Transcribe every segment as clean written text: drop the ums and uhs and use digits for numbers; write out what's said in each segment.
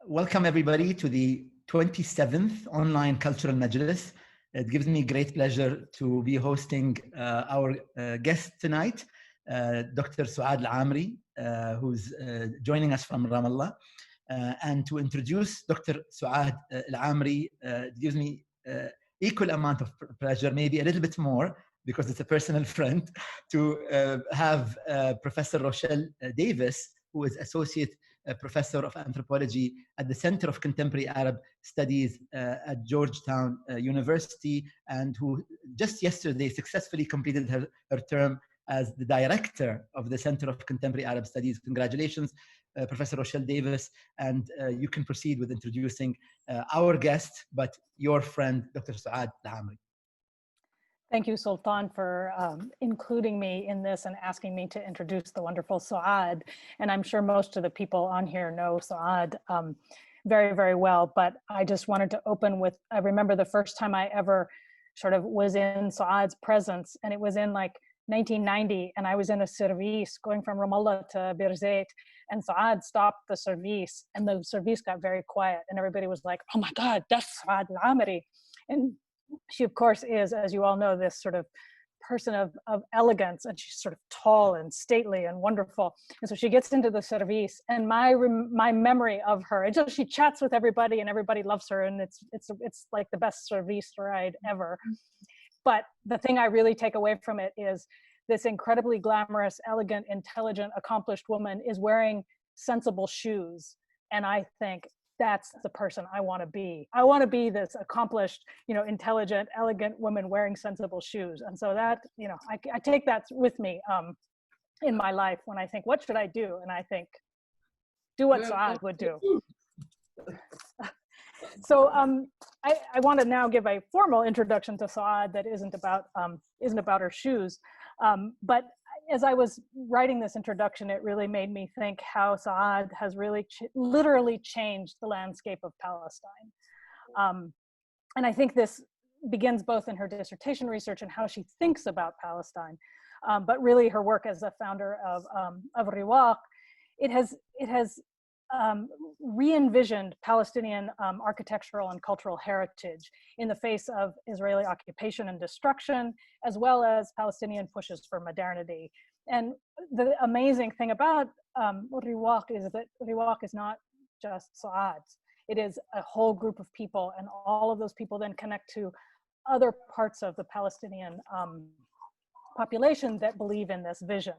Welcome everybody to the 27th online cultural Majlis. It gives me great pleasure to be hosting our guest tonight, Dr. Suad Amiry, who's joining us from Ramallah. And to introduce Dr. Suad Amiry, it gives me equal amount of pleasure, maybe a little bit more, because it's a personal friend, to have Professor Rochelle Davis, who is Associate Professor of Anthropology at the Center of Contemporary Arab Studies at Georgetown University, and who just yesterday successfully completed her term as the Director of the Center of Contemporary Arab Studies. Congratulations, Professor Rochelle Davis, and you can proceed with introducing our guest, but your friend, Dr. Suad Amiry. Thank you, Sultan, for including me in this and asking me to introduce the wonderful Saad. And I'm sure most of the people on here know Saad very, very well, but I just wanted to open with, I remember the first time I ever sort of was in Saad's presence, and it was in like 1990, and I was in a service going from Ramallah to Beirut, and Saad stopped the service, and the service got very quiet, and everybody was like, oh my God, that's Suad Amiry. And she, of course, is, as you all know, this sort of person of elegance, and she's sort of tall and stately and wonderful. And so she gets into the service, and my memory of her, she chats with everybody, and everybody loves her, and it's like the best service ride ever. But the thing I really take away from it is this incredibly glamorous, elegant, intelligent, accomplished woman is wearing sensible shoes, and I think that's the person I want to be. I want to be this accomplished, intelligent, elegant woman wearing sensible shoes. And so that, I take that with me in my life when I think, what should I do? And I think, do what Saad would do. So I want to now give a formal introduction to Saad that isn't about her shoes. But as I was writing this introduction, it really made me think how Saad has really literally changed the landscape of Palestine. And I think this begins both in her dissertation research and how she thinks about Palestine, but really her work as a founder of RIWAQ. It has re-envisioned Palestinian architectural and cultural heritage in the face of Israeli occupation and destruction, as well as Palestinian pushes for modernity. And the amazing thing about RIWAQ is that RIWAQ is not just Saad's. It is a whole group of people, and all of those people then connect to other parts of the Palestinian population that believe in this vision.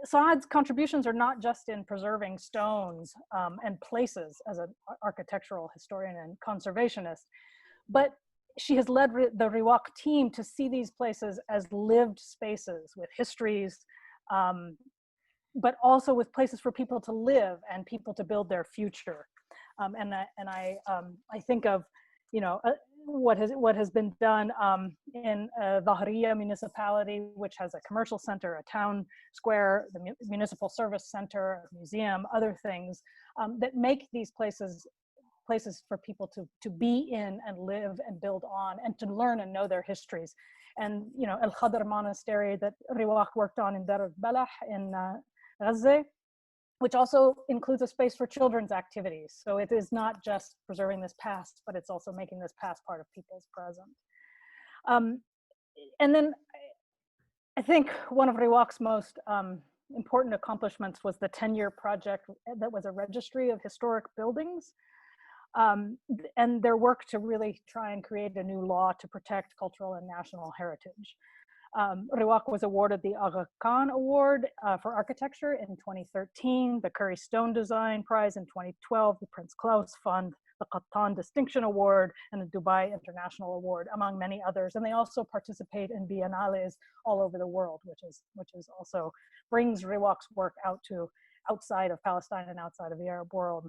Saad's contributions are not just in preserving stones and places as an architectural historian and conservationist, but she has led the RIWAQ team to see these places as lived spaces with histories, but also with places for people to live and people to build their future. And I think of, what has been done in Dhahriya municipality, which has a commercial center, a town square, the municipal service center, a museum, other things that make these places for people to be in and live and build on and to learn and know their histories. And El Khadr Monastery that RIWAQ worked on in Dar al-Balah in Gaza, which also includes a space for children's activities. So it is not just preserving this past, but it's also making this past part of people's present. And then I think one of RIWAQ's most important accomplishments was the 10-year project that was a registry of historic buildings, and their work to really try and create a new law to protect cultural and national heritage. RIWAQ was awarded the Aga Khan Award for Architecture in 2013, the Curry Stone Design Prize in 2012, the Prince Claus Fund, the Qattan Distinction Award, and the Dubai International Award, among many others. And they also participate in biennales all over the world, which is also brings RIWAQ's work outside of Palestine and outside of the Arab world.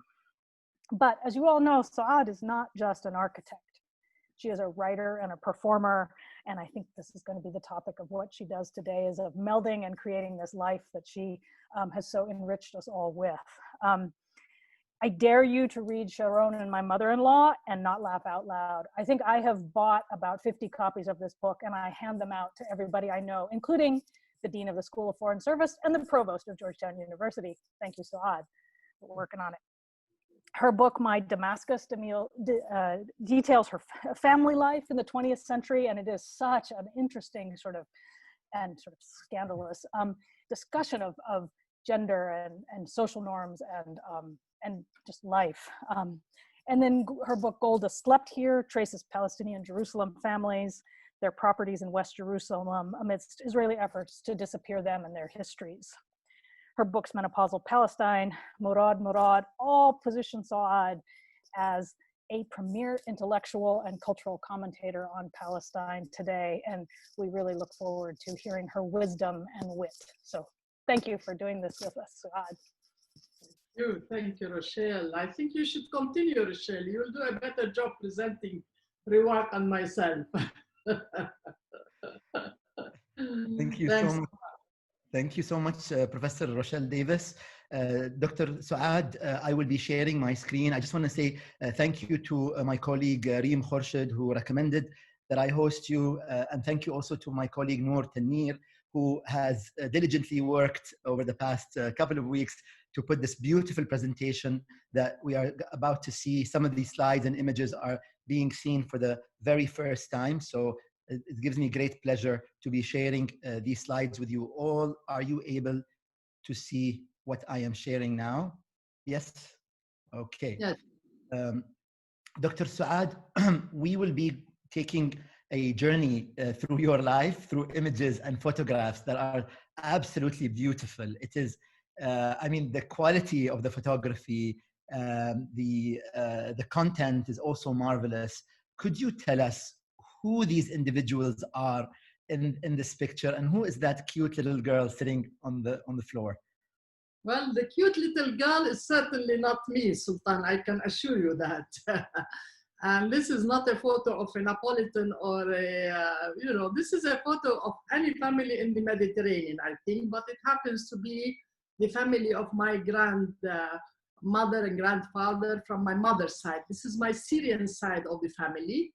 But as you all know, Saad is not just an architect. She is a writer and a performer, and I think this is going to be the topic of what she does today, is of melding and creating this life that she has so enriched us all with. I dare you to read Sharon and My Mother-in-Law and not laugh out loud. I think I have bought about 50 copies of this book, and I hand them out to everybody I know, including the Dean of the School of Foreign Service and the Provost of Georgetown University. Thank you, Saad, for working on it. Her book, My Damascus, details her family life in the 20th century, and it is such an interesting sort of scandalous discussion of gender and social norms and just life. And then her book, Golda Slept Here, traces Palestinian Jerusalem families, their properties in West Jerusalem amidst Israeli efforts to disappear them and their histories. Her books, Menopausal Palestine, Murad, all position Saad as a premier intellectual and cultural commentator on Palestine today. And we really look forward to hearing her wisdom and wit. So thank you for doing this with us, Suad. Thank you, Rochelle. I think you should continue, Rochelle. You'll do a better job presenting RIWAQ and myself. Thank you so much. Thank you so much, Professor Rochelle Davis. Dr. Suad, I will be sharing my screen. I just want to say thank you to my colleague Reem Khorshid, who recommended that I host you. And thank you also to my colleague Noor Tanir, who has diligently worked over the past couple of weeks to put this beautiful presentation that we are about to see. Some of these slides and images are being seen for the very first time. So it gives me great pleasure to be sharing these slides with you all. Are you able to see what I am sharing now? Yes? Okay. Yes. Dr. Suad, we will be taking a journey through your life, through images and photographs that are absolutely beautiful. It is, I mean, the quality of the photography, the content is also marvelous. Could you tell us who these individuals are in this picture, and who is that cute little girl sitting on the floor? Well, the cute little girl is certainly not me, Sultan. I can assure you that. And this is not a photo of a Napolitan or this is a photo of any family in the Mediterranean, I think, but it happens to be the family of my grandmother and grandfather from my mother's side. This is my Syrian side of the family.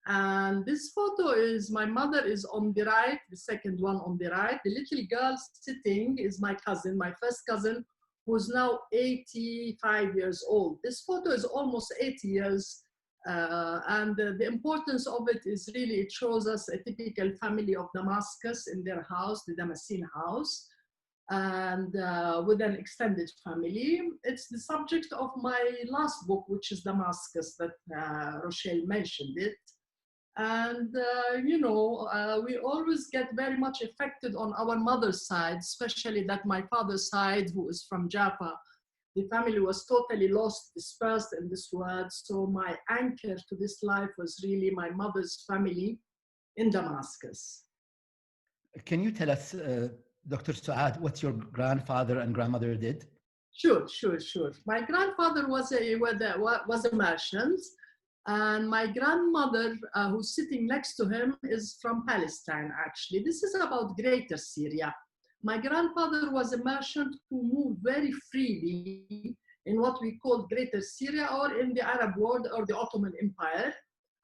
And this photo is, my mother is on the right, the second one on the right. The little girl sitting is my cousin, my first cousin, who's now 85 years old. This photo is almost 80 years. And the importance of it is really, it shows us a typical family of Damascus in their house, the Damascene house, and with an extended family. It's the subject of my last book, which is Damascus, that Rochelle mentioned it. And, we always get very much affected on our mother's side, especially that my father's side, who is from Jaffa, the family was totally lost, dispersed in this world. So my anchor to this life was really my mother's family in Damascus. Can you tell us, Dr. Suad, what your grandfather and grandmother did? Sure. My grandfather was a merchant. And my grandmother, who's sitting next to him, is from Palestine, actually. This is about Greater Syria. My grandfather was a merchant who moved very freely in what we call Greater Syria, or in the Arab world, or the Ottoman Empire.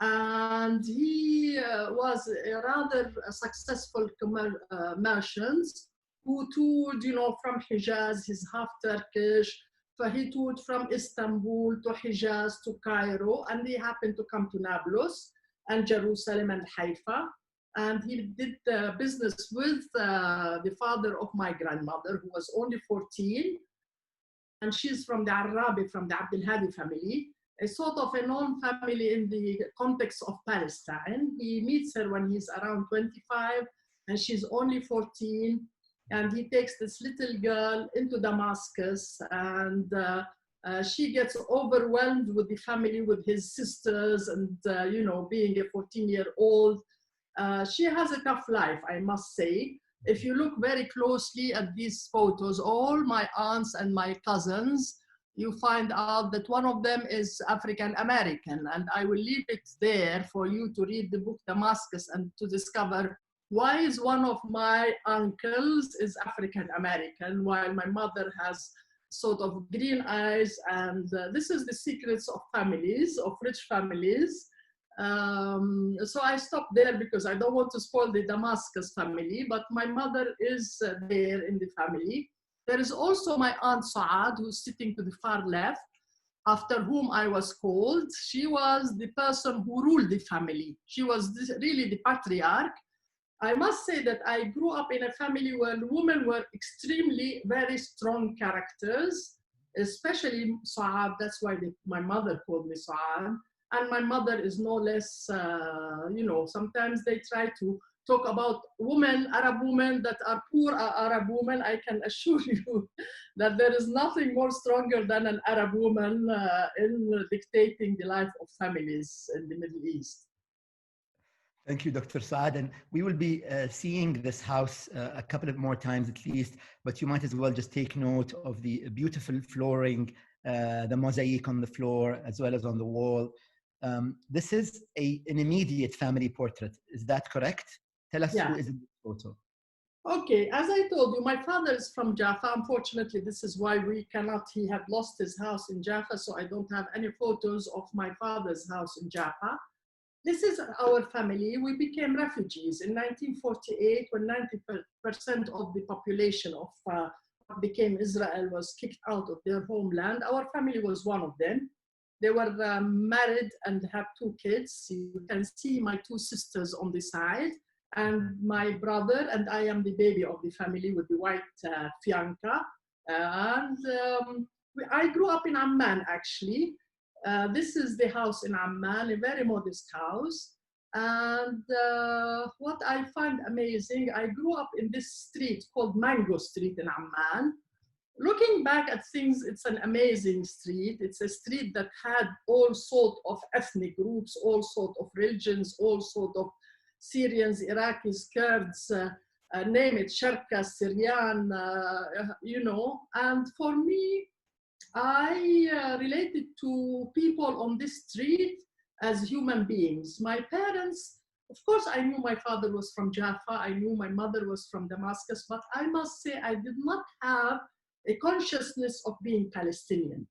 And he was a rather successful merchant who toured, from Hijaz. He's half Turkish. So he toured from Istanbul to Hijaz to Cairo, and he happened to come to Nablus and Jerusalem and Haifa. And he did business with the father of my grandmother, who was only 14. And she's from the Arabi, from the Abdel Hadi family, a sort of a known family in the context of Palestine. He meets her when he's around 25, and she's only 14. And he takes this little girl into Damascus, and she gets overwhelmed with the family, with his sisters, and being a 14-year-old. She has a tough life, I must say. If you look very closely at these photos, all my aunts and my cousins, you find out that one of them is African American. And I will leave it there for you to read the book Damascus and to discover why is one of my uncles is African American, while my mother has sort of green eyes. And this is the secrets of families, of rich families. So I stopped there because I don't want to spoil the Damascus family, but my mother is there in the family. There is also my aunt Saad, who's sitting to the far left. after whom I was called. She was the person who ruled the family. She was really the patriarch. I must say that I grew up in a family where women were extremely very strong characters, especially Saad. That's why my mother called me Saad. And my mother is no less, you know, sometimes they try to talk about women, Arab women that are poor Arab women. I can assure you that there is nothing more stronger than an Arab woman in dictating the life of families in the Middle East. Thank you, Dr. Saad. And we will be seeing this house a couple of more times at least, but you might as well just take note of the beautiful flooring, the mosaic on the floor, as well as on the wall. This is an immediate family portrait. Is that correct? Tell us who is in the photo. Okay, as I told you, my father is from Jaffa. Unfortunately, this is why we cannot, he had lost his house in Jaffa, so I don't have any photos of my father's house in Jaffa. This is our family. We became refugees in 1948 when 90% of the population of what became Israel was kicked out of their homeland. Our family was one of them. They were married and have 2 kids. You can see my 2 sisters on the side and my brother, and I am the baby of the family with the white fianca. I grew up in Amman, actually. This is the house in Amman, a very modest house. And what I find amazing, I grew up in this street called Mango Street in Amman. Looking back at things, it's an amazing street. It's a street that had all sorts of ethnic groups, all sorts of religions, all sorts of Syrians, Iraqis, Kurds, name it, Sharqa, Syrian, you know. And for me, I related to people on this street as human beings. My parents, of course, I knew my father was from Jaffa. I knew my mother was from Damascus, but I must say I did not have a consciousness of being Palestinian.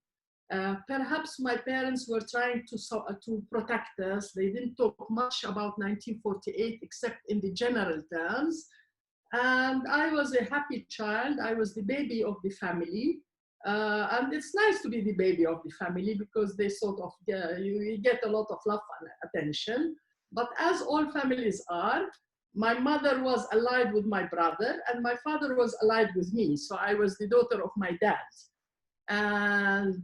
Perhaps my parents were trying to protect us. They didn't talk much about 1948 except in the general terms. And I was a happy child. I was the baby of the family. And it's nice to be the baby of the family because they sort of, you get a lot of love and attention. But as all families are, my mother was allied with my brother and my father was allied with me. So I was the daughter of my dad. And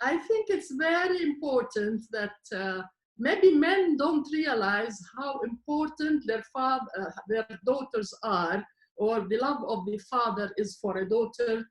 I think it's very important that maybe men don't realize how important their daughters are, or the love of the father is for a daughter,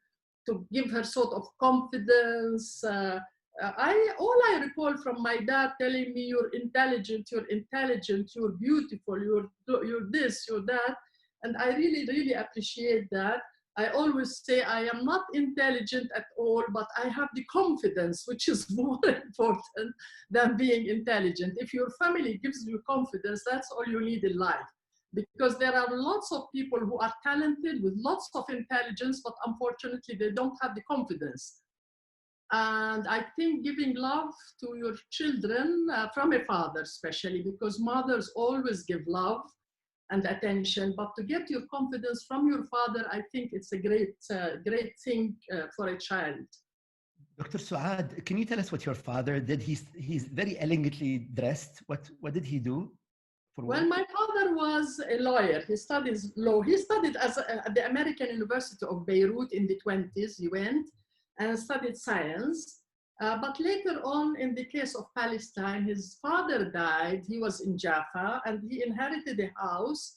to give her sort of confidence. All I recall from my dad telling me, you're intelligent, you're beautiful, you're this, you're that. And I really, really appreciate that. I always say I am not intelligent at all, but I have the confidence, which is more important than being intelligent. If your family gives you confidence, that's all you need in life. Because there are lots of people who are talented with lots of intelligence, but unfortunately they don't have the confidence. And I think giving love to your children from a father, especially because mothers always give love and attention, but to get your confidence from your father, I think it's a great thing for a child. Dr. Suad, can you tell us what your father did? He's very elegantly dressed. What did he do? Well, my father was a lawyer. He studies law. He studied at the American University of Beirut in the 20s. He went and studied science. But later on, in the case of Palestine, his father died. He was in Jaffa and he inherited a house.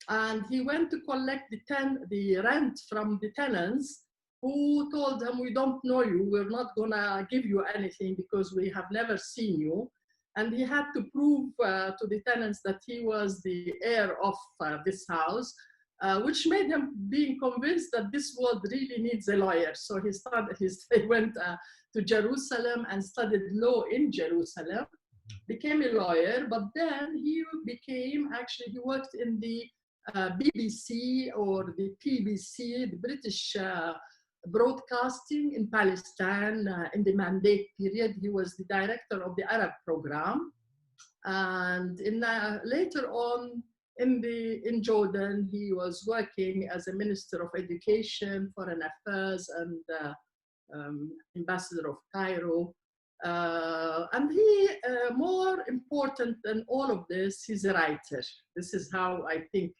And he went to collect the rent from the tenants, who told him, we don't know you. We're not going to give you anything because we have never seen you. And he had to prove to the tenants that he was the heir of this house, which made him being convinced that this world really needs a lawyer. So he went to Jerusalem and studied law in Jerusalem, became a lawyer, but then he worked in the BBC or the PBC, the British broadcasting in Palestine in the mandate period. He was the director of the Arab program. And later on in Jordan, he was working as a Minister of Education, Foreign Affairs, and Ambassador of Cairo. And he, more important than all of this, he's a writer. This is how I think,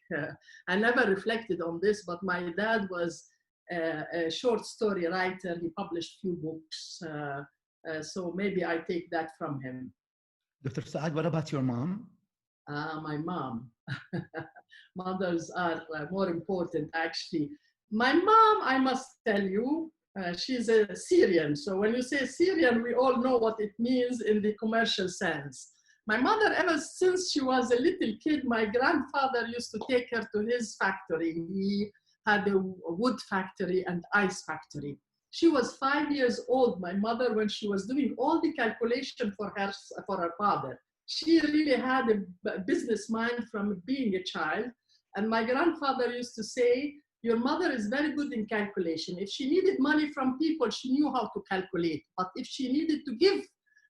I never reflected on this, but my dad was a short story writer. He published few books. So maybe I take that from him. Dr. Saad, what about your mom? My mom. Mothers are more important, actually. My mom, I must tell you, she's a Syrian. So when you say Syrian, we all know what it means in the commercial sense. My mother, ever since she was a little kid, my grandfather used to take her to his factory. He had a wood factory and ice factory. She was 5 years old, my mother, when she was doing all the calculation for her father. She really had a business mind from being a child. And my grandfather used to say, your mother is very good in calculation. If she needed money from people, she knew how to calculate. But if she needed to give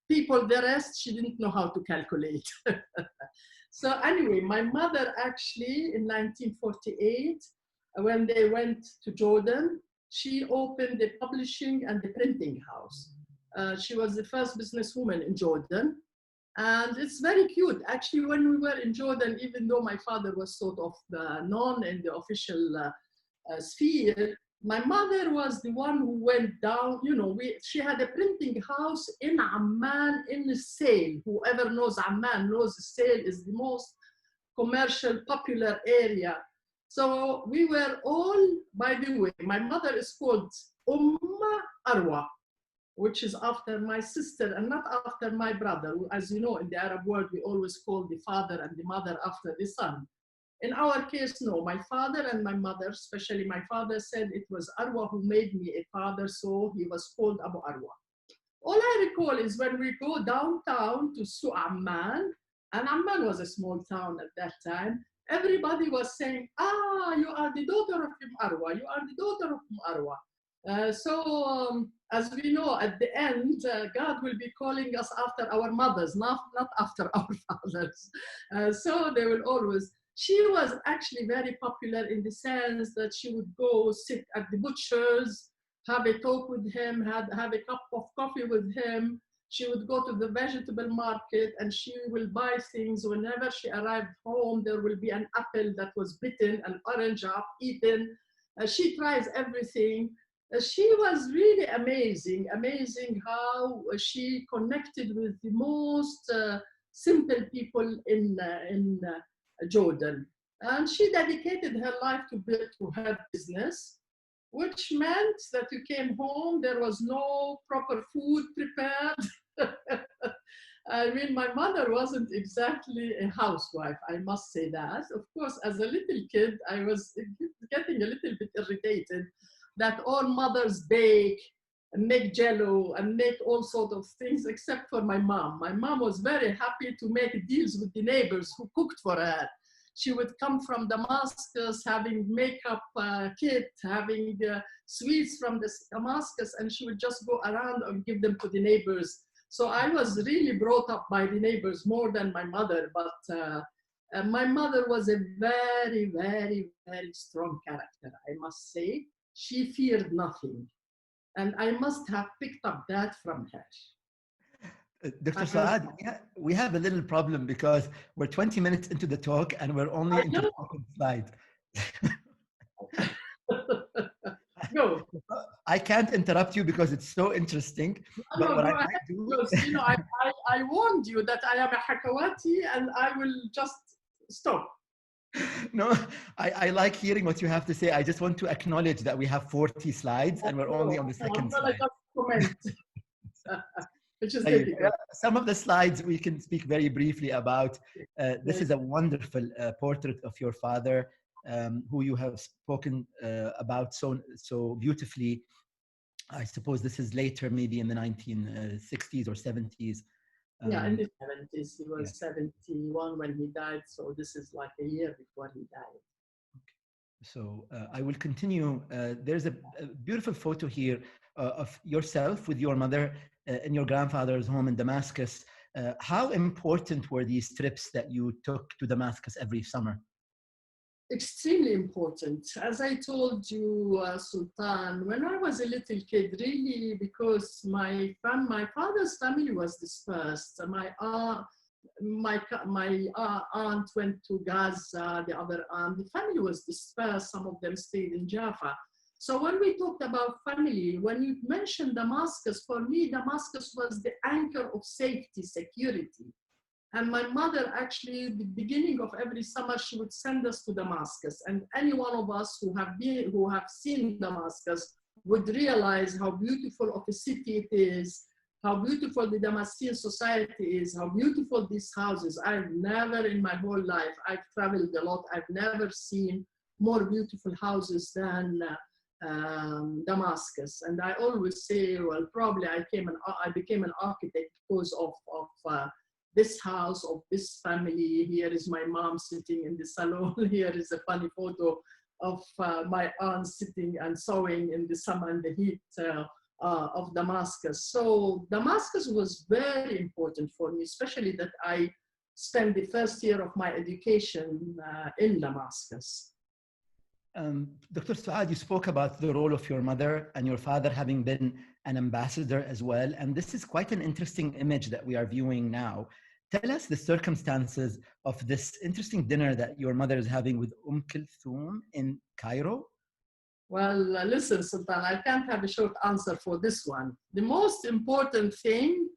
people the rest, she didn't know how to calculate. So anyway, my mother actually, in 1948, when they went to Jordan, she opened the publishing and the printing house. She was the first businesswoman in Jordan. And it's very cute. Actually, when we were in Jordan, even though my father was sort of known in the official sphere, my mother was the one who went down. You know, she had a printing house in Amman, in the Sale. Whoever knows Amman knows the Sale is the most commercial, popular area. So we were all, by the way, my mother is called RIWAQ, which is after my sister and not after my brother. As you know, in the Arab world, we always call the father and the mother after the son. In our case, no, my father and my mother, especially my father, said it was Arwa who made me a father, so he was called Abu Arwa. All I recall is when we go downtown to Amman, and Amman was a small town at that time, everybody was saying, ah, you are the daughter of Arwa, you are the daughter of Arwa. As we know, at the end, God will be calling us after our mothers, not after our fathers. So they will always, she was actually very popular in the sense that she would go sit at the butcher's, have a talk with him, have a cup of coffee with him. She would go to the vegetable market and she will buy things. Whenever she arrived home, there will be an apple that was bitten, an orange eaten. She tries everything. She was really amazing how she connected with the most simple people in Jordan. And she dedicated her life to her business, which meant that you came home, there was no proper food prepared. I mean, my mother wasn't exactly a housewife, I must say that. Of course, as a little kid, I was getting a little bit irritated that all mothers bake and make jello and make all sorts of things except for my mom. My mom was very happy to make deals with the neighbors who cooked for her. She would come from Damascus having makeup kit, having sweets from Damascus, and she would just go around and give them to the neighbors. So I was really brought up by the neighbors more than my mother, but my mother was a very, very, very strong character, I must say. She feared nothing. And I must have picked up that from her. Dr. Saad, we have a little problem because we're 20 minutes into the talk and we're only into the second slide. No. I can't interrupt you because it's so interesting. But no, what I might do, you know, I warned you that I am a Hakawati and I will just stop. No, I like hearing what you have to say. I just want to acknowledge that we have 40 slides and we're only on the second slide. Just comment. Which is some of the slides we can speak very briefly about. This is a wonderful portrait of your father, who you have spoken about so beautifully. I suppose this is later, maybe in the 1960s or 70s. Yeah, in the 70s. He was 71 when he died, so this is like a year before he died. Okay. So I will continue. There's a beautiful photo here of yourself with your mother in your grandfather's home in Damascus. How important were these trips that you took to Damascus every summer? extremely important. As I told you, Sultan, when I was a little kid, really, because my father's family was dispersed. My aunt went to Gaza, the other aunt, the family was dispersed. Some of them stayed in Jaffa. So when we talked about family, when you mentioned Damascus, for me, Damascus was the anchor of safety, security. And my mother actually, the beginning of every summer, she would send us to Damascus. And any one of us who have seen Damascus would realize how beautiful of a city it is, how beautiful the Damascene society is, how beautiful these houses. I've never in my whole life, I've traveled a lot, I've never seen more beautiful houses than Damascus. And I always say, well, probably I became an architect because of this house, of this family. Here is my mom sitting in the salon. Here is a funny photo of my aunt sitting and sewing in the summer and the heat of Damascus. So Damascus was very important for me, especially that I spent the first year of my education in Damascus. Dr. Suad, you spoke about the role of your mother and your father having been an ambassador as well. And this is quite an interesting image that we are viewing now. Tell us the circumstances of this interesting dinner that your mother is having with Kulthum in Cairo. Well, listen, Sultan, I can't have a short answer for this one. The most important thing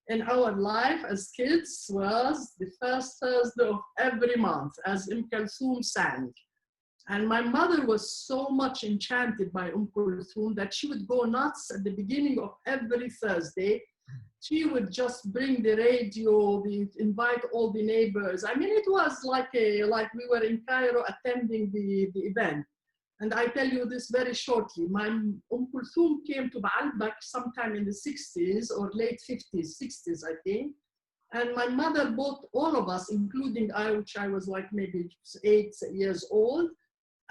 in our life as kids was the first Thursday of every month, as Kulthum sang. And my mother was so much enchanted by Kulthum that she would go nuts at the beginning of every Thursday. She would just bring the radio, invite all the neighbors. I mean, it was like we were in Cairo attending the event. And I tell you this very shortly. My Kulthum came to Baalbek sometime in the 60s or late 50s, 60s, I think. And my mother bought all of us, including I, which I was like maybe 8 years old.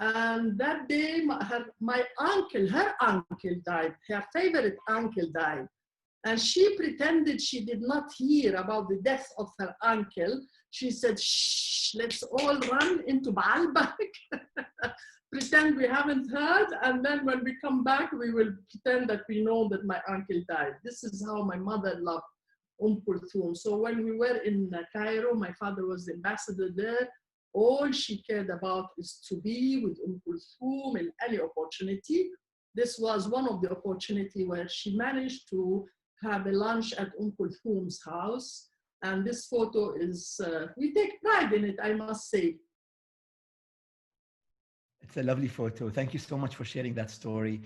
And that day, her uncle died, her favorite uncle died. And she pretended she did not hear about the death of her uncle. She said, shh, let's all run into Baalbek, pretend we haven't heard. And then when we come back, we will pretend that we know that my uncle died. This is how my mother loved Kulthum. So when we were in Cairo, my father was the ambassador there. All she cared about is to be with Kulthum in any opportunity. This was one of the opportunities where she managed to have a lunch at Kulthum's house. And this photo is, we take pride in it, I must say. It's a lovely photo. Thank you so much for sharing that story.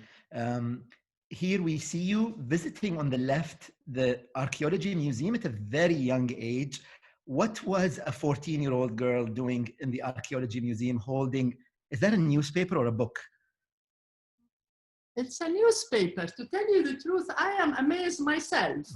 Here we see you visiting on the left, the Archaeology Museum at a very young age. What was a 14-year-old girl doing in the Archaeology Museum holding, is that a newspaper or a book? It's a newspaper. To tell you the truth, I am amazed myself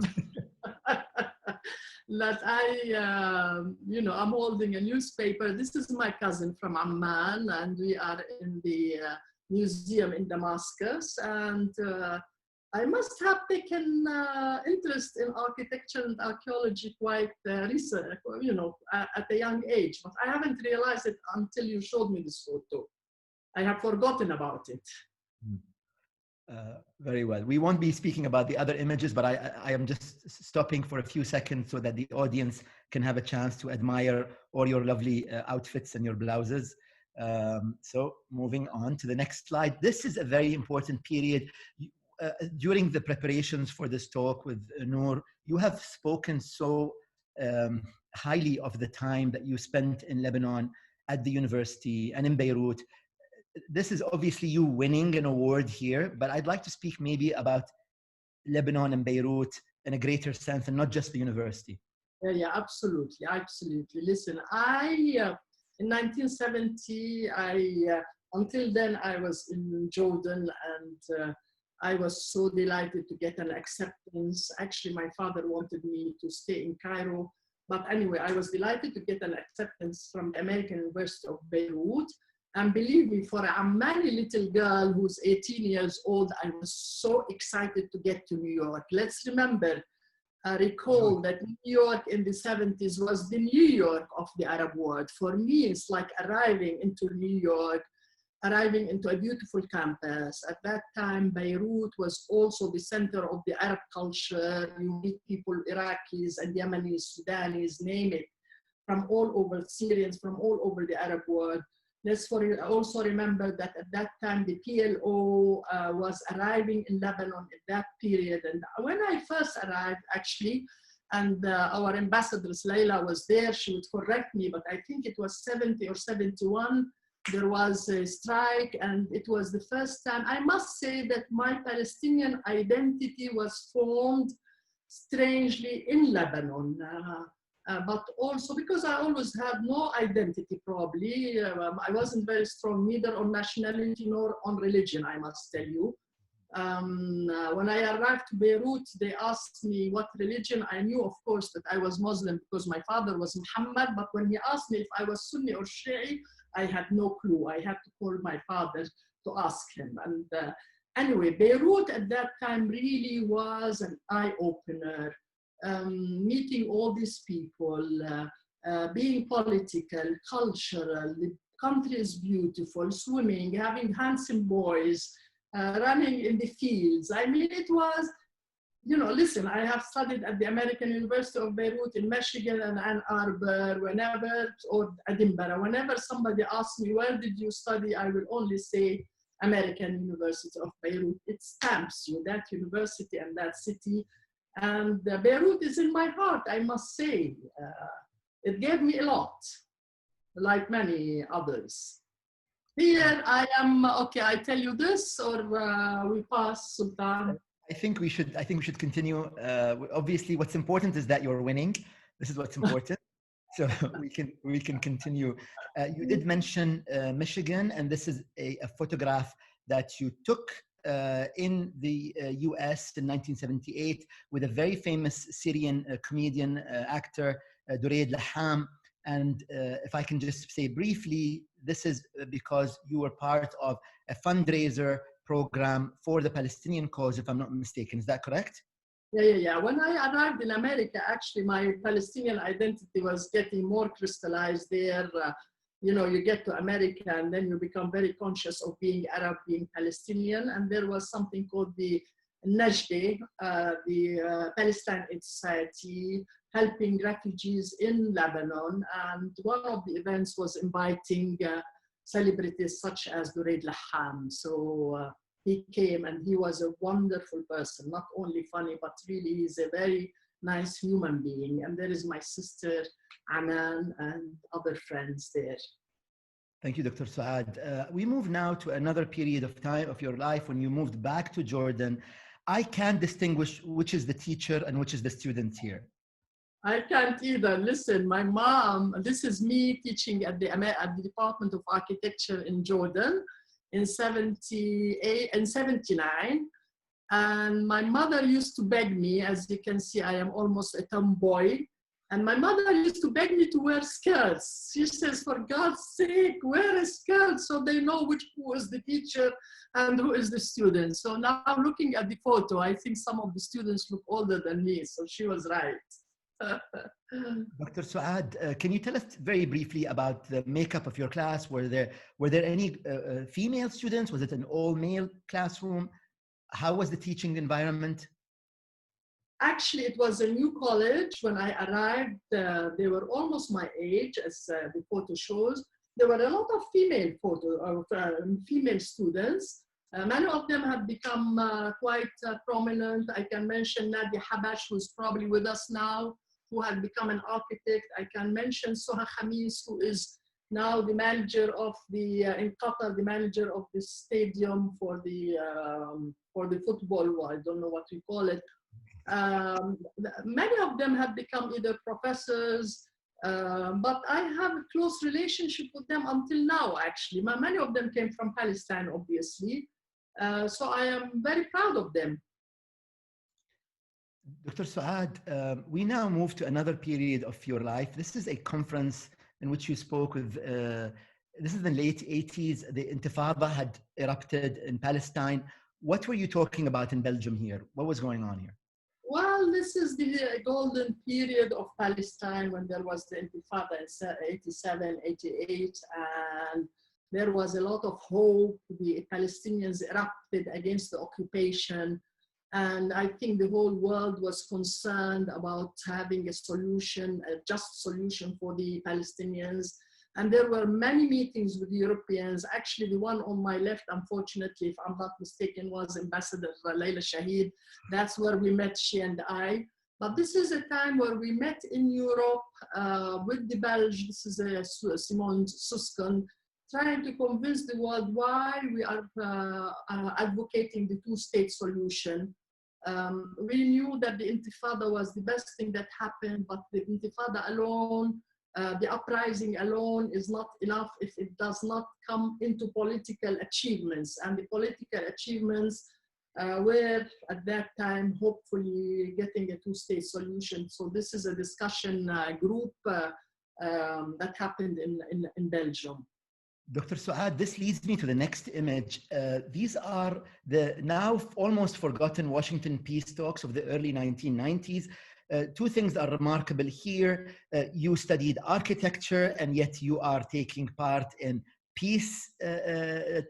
that I'm holding a newspaper. This is my cousin from Amman, and we are in the museum in Damascus. And I must have taken interest in architecture and archaeology quite recently, at a young age. But I haven't realized it until you showed me this photo. I have forgotten about it. Very well. We won't be speaking about the other images, but I am just stopping for a few seconds so that the audience can have a chance to admire all your lovely outfits and your blouses. So moving on to the next slide. This is a very important period. During the preparations for this talk with Noor, you have spoken so highly of the time that you spent in Lebanon at the university and in Beirut. This is obviously you winning an award here, but I'd like to speak maybe about Lebanon and Beirut in a greater sense and not just the university. Yeah, absolutely, absolutely. Listen, in 1970, until then I was in Jordan, and I was so delighted to get an acceptance. Actually, my father wanted me to stay in Cairo, but anyway, I was delighted to get an acceptance from the American University of Beirut. And believe me, for a Ammani little girl who's 18 years old, I was so excited to get to New York. Let's remember, recall that New York in the 70s was the New York of the Arab world. For me, it's like arriving into New York, arriving into a beautiful campus. At that time, Beirut was also the center of the Arab culture. You meet people, Iraqis and Yemenis, Sudanese, name it, from all over, Syrians from all over the Arab world. Let's also remember that at that time, the PLO was arriving in Lebanon at that period. And when I first arrived, actually, and our ambassador, Layla, was there, she would correct me, but I think it was 70 or 71, there was a strike, and it was the first time. I must say that my Palestinian identity was formed strangely in Lebanon. But also because I always had no identity, probably. I wasn't very strong neither on nationality nor on religion, I must tell you. When I arrived to Beirut, they asked me what religion. I knew, of course, that I was Muslim because my father was Muhammad, but when he asked me if I was Sunni or Shi'i, I had no clue. I had to call my father to ask him. And anyway, Beirut at that time really was an eye-opener. Meeting all these people, being political, cultural, the country is beautiful, swimming, having handsome boys, running in the fields. I mean, it was, you know, listen, I have studied at the American University of Beirut in Michigan and Ann Arbor, or Edinburgh. Whenever somebody asks me, where did you study? I will only say American University of Beirut. It stamps you, that university and that city. And Beirut is in my heart, I must say. It gave me a lot, like many others. Here I am, okay, I tell you this, or we pass, Sultan? I think we should continue. Obviously, what's important is that you're winning. This is what's important. So we can continue. You did mention Michigan, and this is a photograph that you took in the US in 1978 with a very famous Syrian comedian, actor, Dureid Laham. And if I can just say briefly, this is because you were part of a fundraiser program for the Palestinian cause, if I'm not mistaken. Is that correct? Yeah. When I arrived in America, actually, my Palestinian identity was getting more crystallized there. You know, you get to America and then you become very conscious of being Arab, being Palestinian. And there was something called the Najdi, the Palestine Aid Society, helping refugees in Lebanon. And one of the events was inviting celebrities such as Dureid Laham. So he came, and he was a wonderful person, not only funny, but really he's a very nice human being. And there is my sister, Anan, and other friends there. Thank you, Dr. Suad. We move now to another period of time of your life when you moved back to Jordan. I can't distinguish which is the teacher and which is the student here. I can't either. Listen, my mom, this is me teaching at the Department of Architecture in Jordan in 78 and 79. And my mother used to beg me, as you can see, I am almost a tomboy. And my mother used to beg me to wear skirts. She says, for God's sake, wear a skirt so they know who is the teacher and who is the student. So now looking at the photo, I think some of the students look older than me. So she was right. Dr. Suad, can you tell us very briefly about the makeup of your class? Were there any female students? Was it an all-male classroom? How was the teaching environment? Actually, it was a new college. When I arrived, they were almost my age, as the photo shows. There were a lot of female students. Many of them have become quite prominent. I can mention Nadia Habash, who's probably with us now, who had become an architect. I can mention Soha Khamis, who is now the manager of in Qatar, the manager of the stadium for the football. I don't know what we call it. Many of them have become either professors, but I have a close relationship with them until now, actually. Many of them came from Palestine, obviously. So I am very proud of them. Dr. Suad, we now move to another period of your life. This is a conference in which you spoke with, this is the late 80s, the Intifada had erupted in Palestine. What were you talking about in Belgium here? What was going on here? Well, this is the golden period of Palestine when there was the Intifada in 87, 88, and there was a lot of hope. The Palestinians erupted against the occupation. And I think the whole world was concerned about having a solution, a just solution for the Palestinians. And there were many meetings with the Europeans. Actually, the one on my left, unfortunately, if I'm not mistaken, was Ambassador Layla Shahid. That's where we met, she and I. But this is a time where we met in Europe with the Belgians. This is Simone Susken, trying to convince the world why we are advocating the two-state solution. We knew that the Intifada was the best thing that happened, but the Intifada alone, the uprising alone is not enough if it does not come into political achievements. And the political achievements were at that time hopefully getting a two-state solution. So this is a discussion group that happened in Belgium. Dr. Suad, this leads me to the next image. These are the now almost forgotten Washington peace talks of the early 1990s. Two things are remarkable here. You studied architecture, and yet you are taking part in peace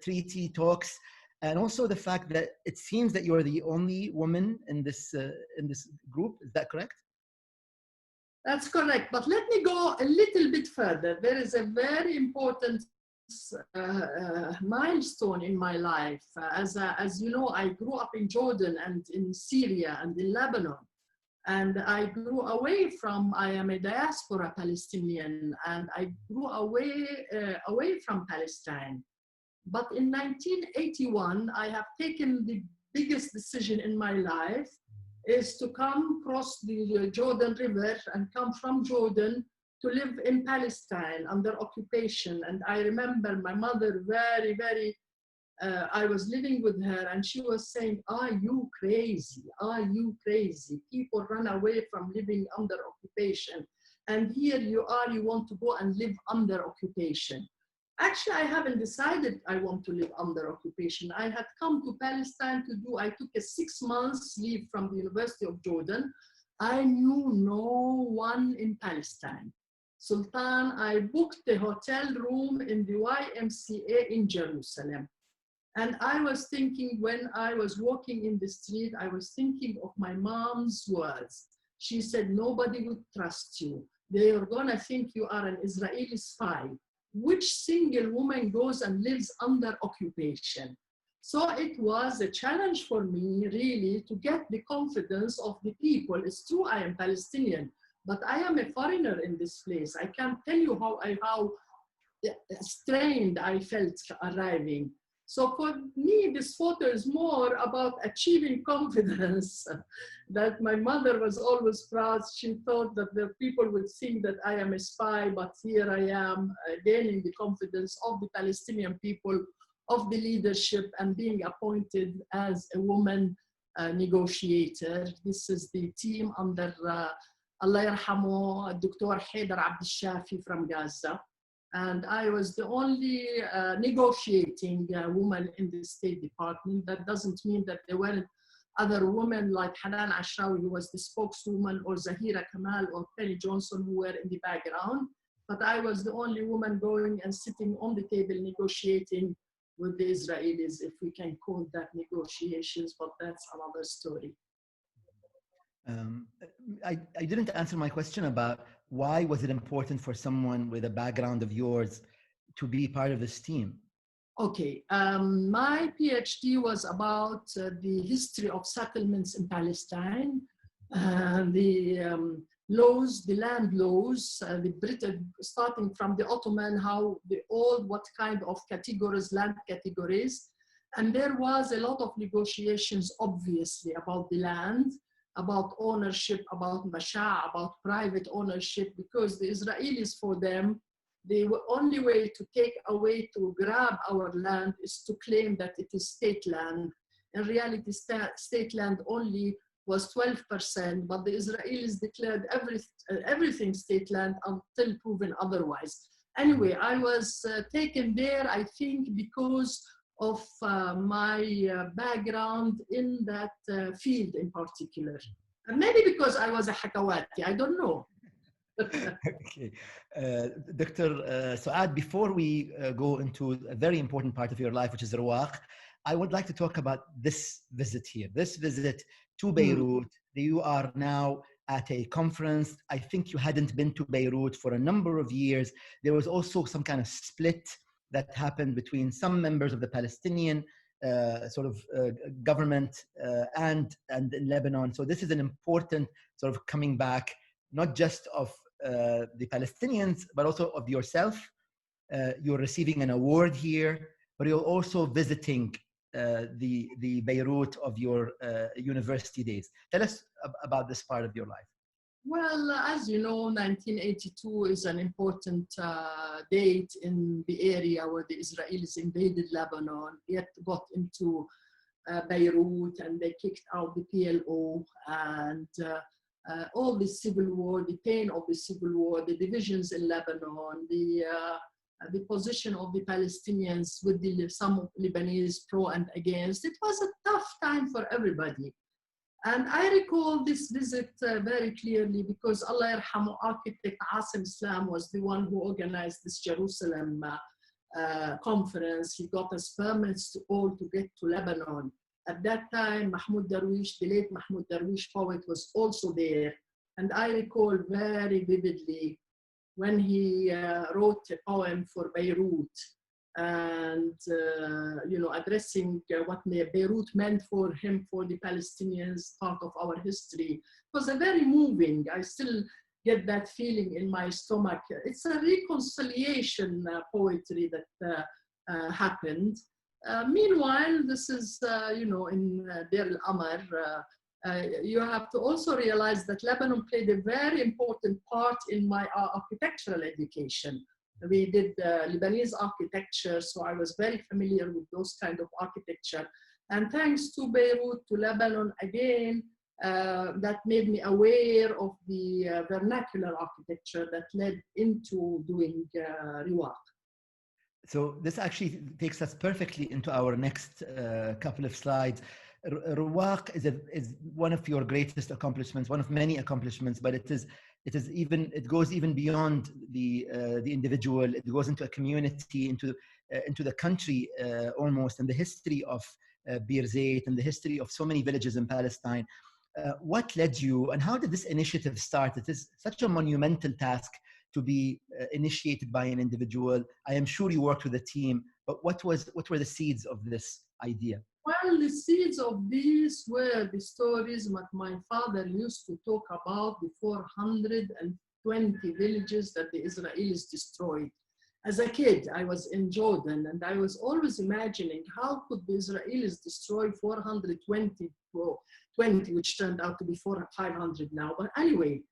treaty talks. And also the fact that it seems that you are the only woman in this group. Is that correct? That's correct. But let me go a little bit further. There is a very important milestone in my life. As you know, I grew up in Jordan and in Syria and in Lebanon. And I grew away from, I am a diaspora Palestinian, and I grew away from Palestine. But in 1981, I have taken the biggest decision in my life, is to come across the Jordan River and come from Jordan to live in Palestine under occupation. And I remember my mother I was living with her and she was saying, are you crazy? Are you crazy? People run away from living under occupation. And here you are, you want to go and live under occupation. Actually, I haven't decided I want to live under occupation. I had come to Palestine I took a 6 months leave from the University of Jordan. I knew no one in Palestine. Sultan, I booked a hotel room in the YMCA in Jerusalem. And I was thinking, when I was walking in the street, I was thinking of my mom's words. She said, nobody would trust you. They are gonna think you are an Israeli spy. Which single woman goes and lives under occupation? So it was a challenge for me, really, to get the confidence of the people. It's true, I am Palestinian, but I am a foreigner in this place. I can't tell you how strained I felt arriving. So for me, this photo is more about achieving confidence that my mother was always proud. She thought that the people would think that I am a spy, but here I am gaining the confidence of the Palestinian people, of the leadership, and being appointed as a woman negotiator. This is the team under Allah yarhamu, Dr. Haider Abd al-Shafi from Gaza. And I was the only negotiating woman in the State Department. That doesn't mean that there weren't other women like Hanan Ashrawi, who was the spokeswoman, or Zahira Kamal, or Penny Johnson, who were in the background. But I was the only woman going and sitting on the table negotiating with the Israelis, if we can call that negotiations, but that's another story. I didn't answer my question about why was it important for someone with a background of yours to be part of this team? Okay, my PhD was about the history of settlements in Palestine, the laws, the land laws, the Britain, starting from the Ottoman, how the old, what kind of categories, land categories. And there was a lot of negotiations, obviously, about the land, about ownership, about masha, about private ownership, because the Israelis, for them, the only way to take away, to grab our land is to claim that it is state land. In reality, state land only was 12%, but the Israelis declared everything state land until proven otherwise. Anyway, I was taken there, I think, because of my background in that field in particular. And maybe because I was a Hakawati, I don't know. Okay. Dr. Suad, before we go into a very important part of your life, which is RIWAQ, I would like to talk about this visit here, this visit to Beirut. You are now at a conference. I think you hadn't been to Beirut for a number of years. There was also some kind of split that happened between some members of the Palestinian government and in Lebanon. So this is an important sort of coming back, not just of the Palestinians, but also of yourself. You're receiving an award here, but you're also visiting the Beirut of your university days. Tell us about this part of your life. Well, as you know, 1982 is an important date in the area where the Israelis invaded Lebanon, yet got into Beirut, and they kicked out the PLO, and all the civil war, the pain of the civil war, the divisions in Lebanon, the position of the Palestinians with some Lebanese pro and against. It was a tough time for everybody. And I recall this visit very clearly because Allah yarhamu, architect Asim Islam was the one who organized this Jerusalem conference. He got us permits all to get to Lebanon. At that time, Mahmoud Darwish, the late Mahmoud Darwish poet, was also there. And I recall very vividly when he wrote a poem for Beirut and, addressing what Beirut meant for him, for the Palestinians, part of our history. It was a very moving. I still get that feeling in my stomach. It's a reconciliation poetry that happened. Meanwhile, this is, in Deir al-Amar, you have to also realize that Lebanon played a very important part in my architectural education. We did Lebanese architecture, so I was very familiar with those kind of architecture. And thanks to Beirut, to Lebanon again, that made me aware of the vernacular architecture that led into doing RIWAQ. So this actually takes us perfectly into our next couple of slides. RIWAQ is one of your greatest accomplishments, one of many accomplishments, but it goes even beyond the individual. It goes into a community, into the country almost, and the history of Bir Zayt and the history of so many villages in Palestine. What led you, and how did this initiative start? It is such a monumental task to be initiated by an individual. I am sure you worked with a team, but what were the seeds of this idea? Well, the seeds of these were the stories that my father used to talk about, the 420 villages that the Israelis destroyed. As a kid, I was in Jordan, and I was always imagining how could the Israelis destroy 420, which turned out to be 500 now. But anyway,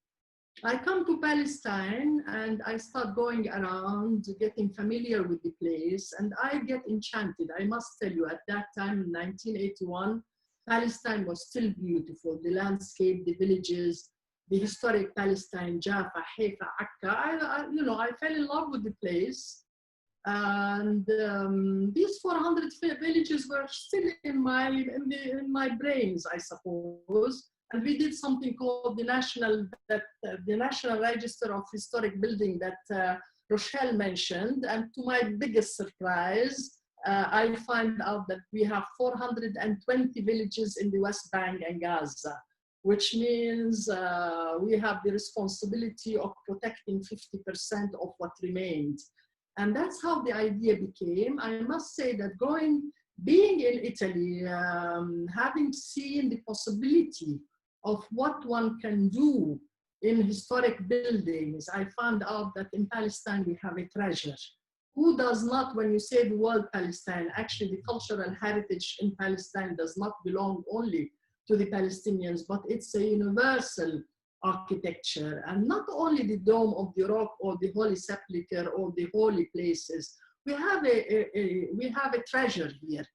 I come to Palestine and I start going around, getting familiar with the place, and I get enchanted. I must tell you, at that time in 1981, Palestine was still beautiful. The landscape, the villages, the historic Palestine, Jaffa, Haifa, Akka. I fell in love with the place. And these 400 villages were still in my brains, I suppose. And we did something called the National Register of Historic Building that Rochelle mentioned. And to my biggest surprise, I find out that we have 420 villages in the West Bank and Gaza, which means we have the responsibility of protecting 50% of what remained. And that's how the idea became. I must say that being in Italy, having seen the possibility of what one can do in historic buildings, I found out that in Palestine we have a treasure. Who does not, when you say the word Palestine, actually the cultural heritage in Palestine does not belong only to the Palestinians, but it's a universal architecture, and not only the Dome of the Rock or the Holy Sepulchre or the holy places. We have a treasure here.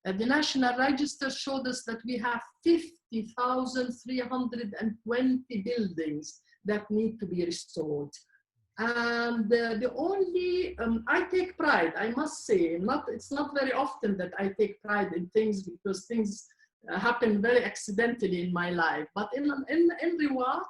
The National Register showed us that we have 50,320 buildings that need to be restored. And I take pride, I must say, it's not very often that I take pride in things, because things happened very accidentally in my life. But in RIWAQ,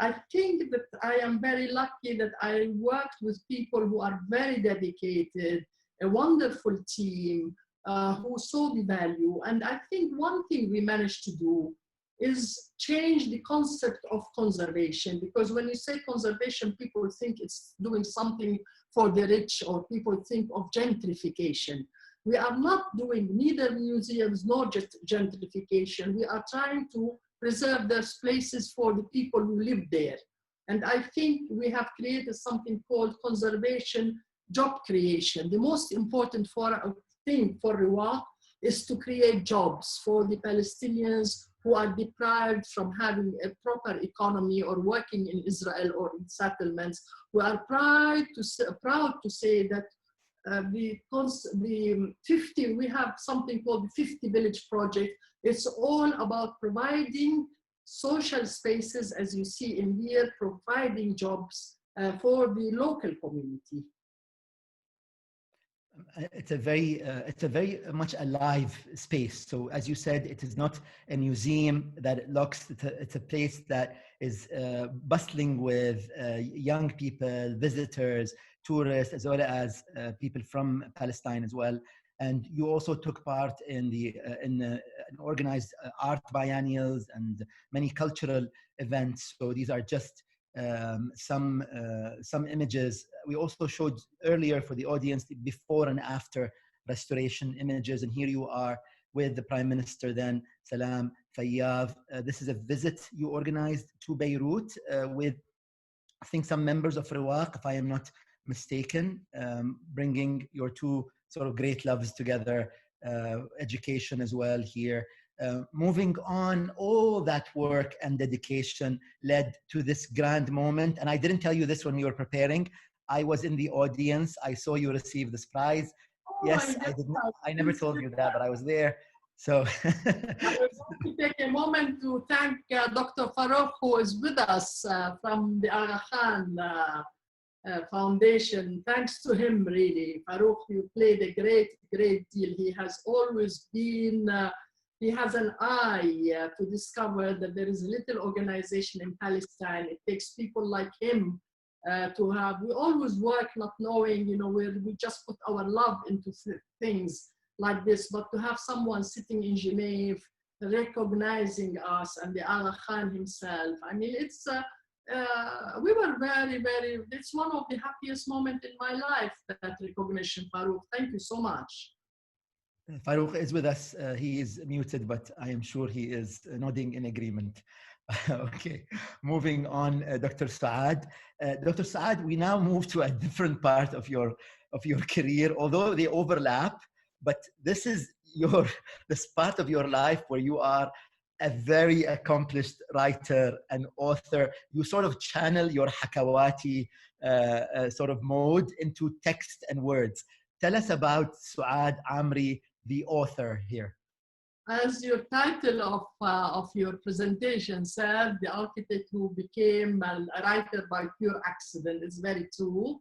I think that I am very lucky that I worked with people who are very dedicated, a wonderful team who saw the value. And I think one thing we managed to do is change the concept of conservation, because when you say conservation, people think it's doing something for the rich, or people think of gentrification. We are not doing neither museums nor gentrification. We are trying to preserve those places for the people who live there. And I think we have created something called conservation job creation. The most important thing for RIWAQ is to create jobs for the Palestinians who are deprived from having a proper economy or working in Israel or in settlements. We are proud to say that we have something called the 50 Village Project. It's all about providing social spaces, as you see in here, providing jobs for the local community. It's a very much alive space. So as you said, it is not a museum that looks, it's a place that is bustling with young people, visitors, tourists, as well as people from Palestine as well. And you also took part in organized art biennials and many cultural events. So these are just some images. We also showed earlier for the audience the before and after restoration images, and here you are with the Prime Minister then, Salam Fayyad. This is a visit you organized to Beirut with, I think, some members of RIWAQ, if I am not mistaken, bringing your two sort of great loves together, education as well here. Moving on, all that work and dedication led to this grand moment. And I didn't tell you this when we were preparing. I was in the audience. I saw you receive this prize. Oh, yes, I never told you that, but I was there. So I would like to take a moment to thank Dr. Farouk, who is with us from the Aga Khan Foundation. Thanks to him, really. Farouk, you played a great deal. He has always been he has an eye to discover that there is a little organization in Palestine. It takes people like him to have, we always work not knowing, you know, we just put our love into things like this, but to have someone sitting in Geneva recognizing us, and the Aga Khan himself, I mean, it's, we were very, it's one of the happiest moments in my life, that recognition, Farouk. Thank you so much. Farouk is with us. He is muted, but I am sure he is nodding in agreement. Okay, moving on, Dr. Saad. Dr. Saad, we now move to a different part of your career, although they overlap, but this is this part of your life where you are a very accomplished writer and author. You sort of channel your Hakawati sort of mode into text and words. Tell us about Suad Amiry, the author here. As your title of your presentation said, the architect who became a writer by pure accident. Is very true.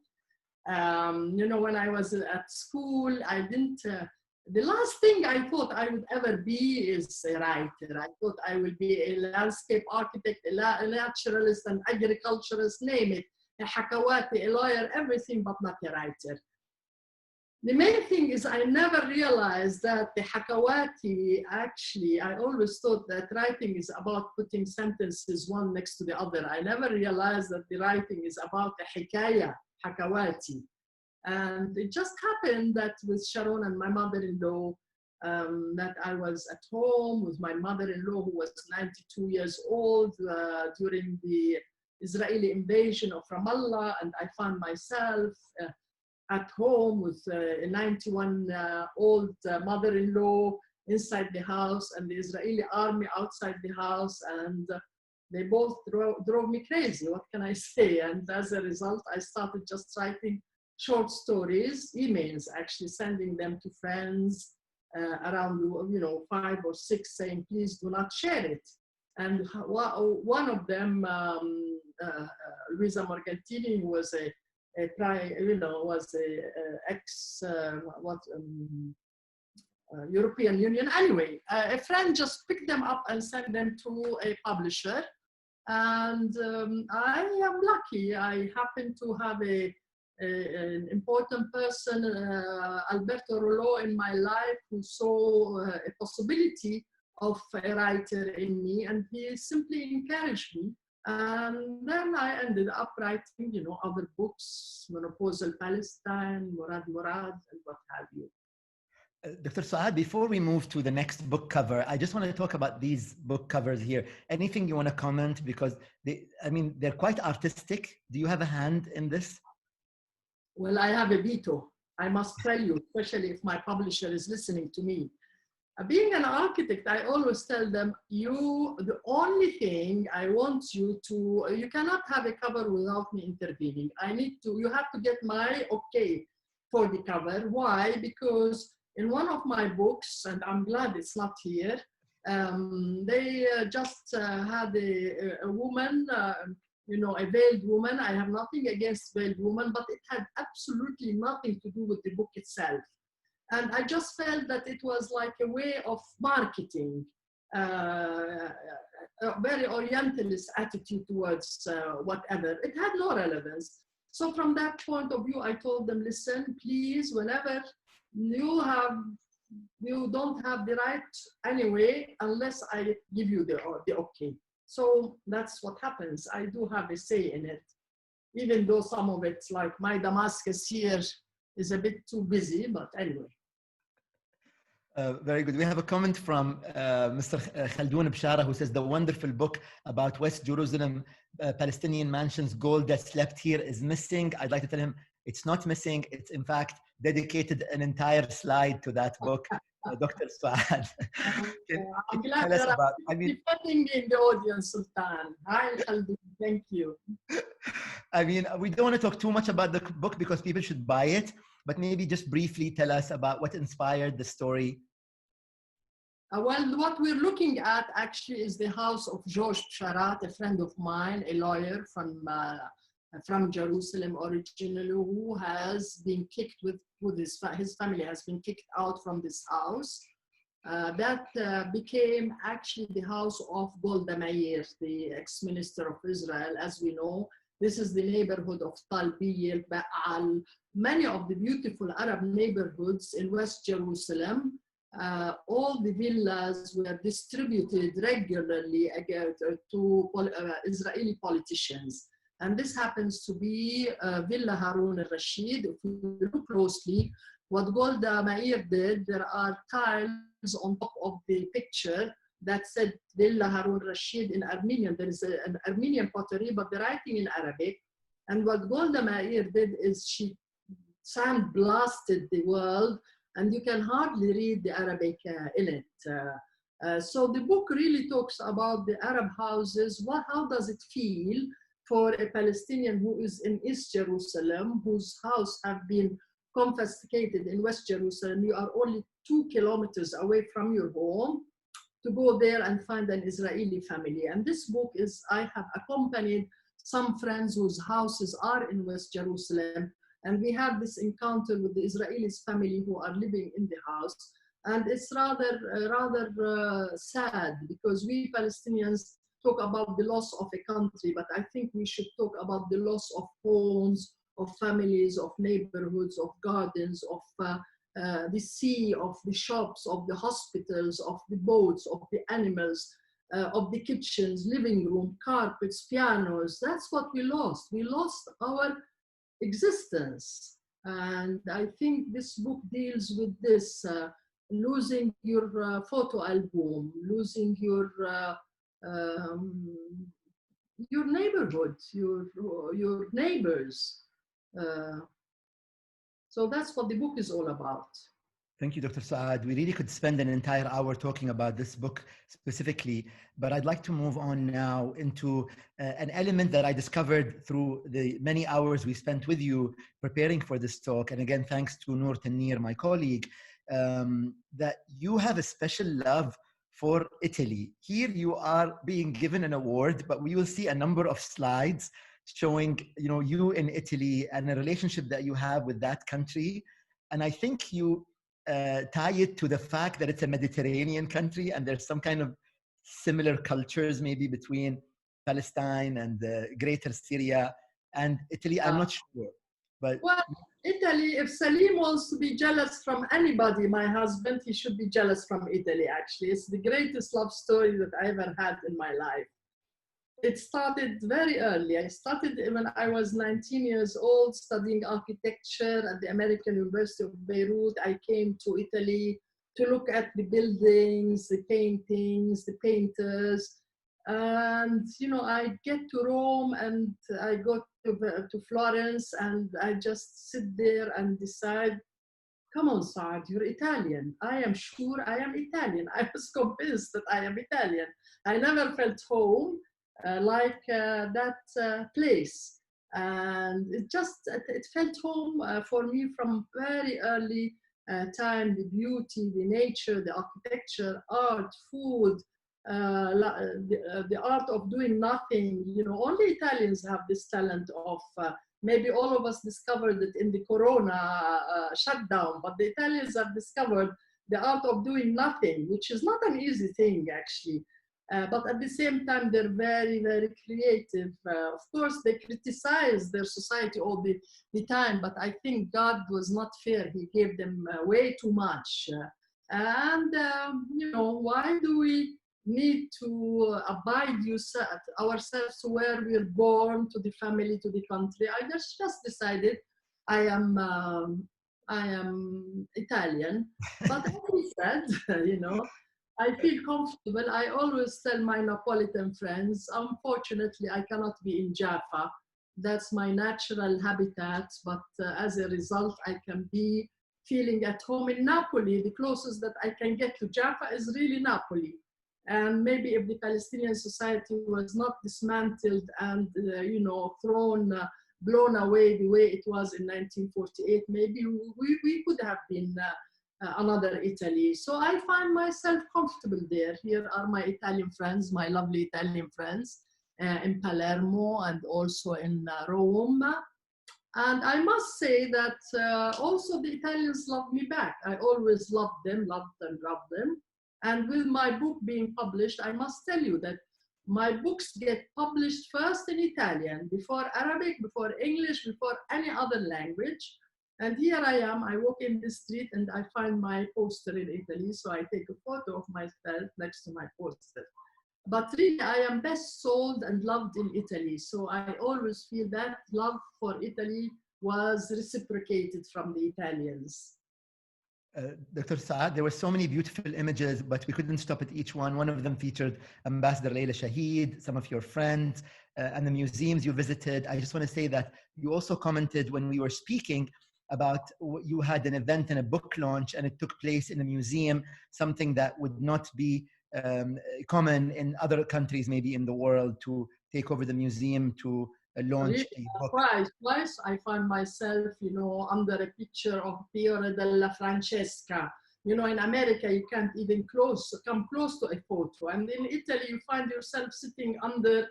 You know, when I was at school, I didn't, the last thing I thought I would ever be is a writer. I thought I would be a landscape architect, a naturalist, an agriculturist, name it, a Hakawati, a lawyer, everything but not a writer. The main thing is I never realized that the Hakawati, actually, I always thought that writing is about putting sentences one next to the other. I never realized that the writing is about a hikaya, Hakawati. And it just happened that with Sharon and my mother-in-law, that I was at home with my mother-in-law, who was 92 years old during the Israeli invasion of Ramallah, and I found myself at home with a 91-old mother-in-law inside the house and the Israeli army outside the house, and they both drove me crazy. What can I say? And as a result, I started just writing short stories, emails, actually sending them to friends around, you know, 5 or 6, saying, please do not share it. And one of them, Luisa Morgantini, who was was European Union. Anyway, a friend just picked them up and sent them to a publisher. And I am lucky. I happen to have an important person, Alberto Rollo, in my life, who saw a possibility of a writer in me, and he simply encouraged me. And then I ended up writing, you know, other books, Menopausal Palestine, Murad, and what have you. Dr. Saad, before we move to the next book cover, I just want to talk about these book covers here. Anything you want to comment? Because they're quite artistic. Do you have a hand in this? Well, I have a veto. I must tell you, especially if my publisher is listening to me. Being an architect, I always tell them, the only thing I want you to, you cannot have a cover without me intervening. You have to get my okay for the cover. Why? Because in one of my books, and I'm glad it's not here, they just had a woman, you know, a veiled woman. I have nothing against veiled women, but it had absolutely nothing to do with the book itself. And I just felt that it was like a way of marketing, a very Orientalist attitude towards whatever. It had no relevance. So from that point of view, I told them, listen, please, whenever you don't have the right anyway, unless I give you the okay. So that's what happens. I do have a say in it, even though some of it, like my Damascus here, is a bit too busy, but anyway. Very good. We have a comment from Mr. Khaldoun Bshara, who says the wonderful book about West Jerusalem, Palestinian mansions, gold that slept here is missing. I'd like to tell him it's not missing. It's in fact dedicated an entire slide to that book. Dr. Saad. I'm glad that I'm defending in the audience, Sultan. Hi, Khaldoun. Thank you. I mean, we don't want to talk too much about the book because people should buy it, but maybe just briefly tell us about what inspired the story. Well, what we're looking at actually is the house of George Psharat, a friend of mine, a lawyer from Jerusalem originally, who has been kicked with his family has been kicked out from this house. That became actually the house of Golda Meir, the ex-minister of Israel, as we know. This is the neighborhood of Talbiyah, Ba'al, many of the beautiful Arab neighborhoods in West Jerusalem. All the villas were distributed regularly to Israeli politicians. And this happens to be Villa Harun al-Rashid. If you look closely, what Golda Meir did, there are tiles on top of the picture that said Villa Harun al-Rashid in Armenian. There is an Armenian pottery, but the writing in Arabic. And what Golda Meir did is she sandblasted the world, and you can hardly read the Arabic in it. So the book really talks about the Arab houses. How does it feel for a Palestinian who is in East Jerusalem, whose house have been confiscated in West Jerusalem? You are only 2 kilometers away from your home to go there and find an Israeli family. And this book is, I have accompanied some friends whose houses are in West Jerusalem, and we had this encounter with the Israelis family who are living in the house. And it's rather sad, because we Palestinians talk about the loss of a country, but I think we should talk about the loss of homes, of families, of neighborhoods, of gardens, of the sea, of the shops, of the hospitals, of the boats, of the animals, of the kitchens, living room, carpets, pianos. That's what we lost. We lost our existence. And I think this book deals with this, losing your photo album, losing your neighborhood, your neighbors. So that's what the book is all about. Thank you, Dr. Saad. We really could spend an entire hour talking about this book specifically, but I'd like to move on now into an element that I discovered through the many hours we spent with you preparing for this talk. And again, thanks to Noor Tanir, my colleague, that you have a special love for Italy. Here you are being given an award, but we will see a number of slides showing, you in Italy and a relationship that you have with that country. And I think you tie it to the fact that it's a Mediterranean country and there's some kind of similar cultures maybe between Palestine and greater Syria and Italy? I'm not sure. But well, Italy, if Salim wants to be jealous from anybody, my husband, he should be jealous from Italy, actually. It's the greatest love story that I ever had in my life. It started very early. I started when I was 19 years old, studying architecture at the American University of Beirut. I came to Italy to look at the buildings, the paintings, the painters. And, you know, I get to Rome and I go to Florence and I just sit there and decide, come on, Saad, you're Italian. I am sure I am Italian. I was convinced that I am Italian. I never felt home like that place. And it felt home for me from very early time, the beauty, the nature, the architecture, art, food, the art of doing nothing. You know, only Italians have this talent of, maybe all of us discovered it in the Corona shutdown, but the Italians have discovered the art of doing nothing, which is not an easy thing actually. But at the same time, they're very, very creative. Of course, they criticize their society all the time, but I think God was not fair. He gave them way too much. You know, why do we need to abide ourselves to where we're born, to the family, to the country? I just decided I am Italian. But as we said, you know, I feel comfortable. I always tell my Neapolitan friends, unfortunately, I cannot be in Jaffa. That's my natural habitat. But as a result, I can be feeling at home in Napoli. The closest that I can get to Jaffa is really Napoli. And maybe if the Palestinian society was not dismantled and, you know, blown away the way it was in 1948, maybe we could have been another Italy. So I find myself comfortable there. Here are my Italian friends, my lovely Italian friends in Palermo and also in Rome. And I must say that also the Italians love me back. I always loved them. And with my book being published, I must tell you that my books get published first in Italian, before Arabic, before English, before any other language. And here I am, I walk in the street and I find my poster in Italy. So I take a photo of myself next to my poster. But really, I am best sold and loved in Italy. So I always feel that love for Italy was reciprocated from the Italians. Dr. Saad, there were so many beautiful images, but we couldn't stop at each one. One of them featured Ambassador Layla Shahid, some of your friends, and the museums you visited. I just want to say that you also commented when we were speaking about you had an event and a book launch, and it took place in a museum, something that would not be common in other countries, maybe in the world, to take over the museum to launch a book. Twice I find myself, you know, under a picture of Fiore della Francesca. You know, in America, you can't even come close to a photo. And in Italy, you find yourself sitting under,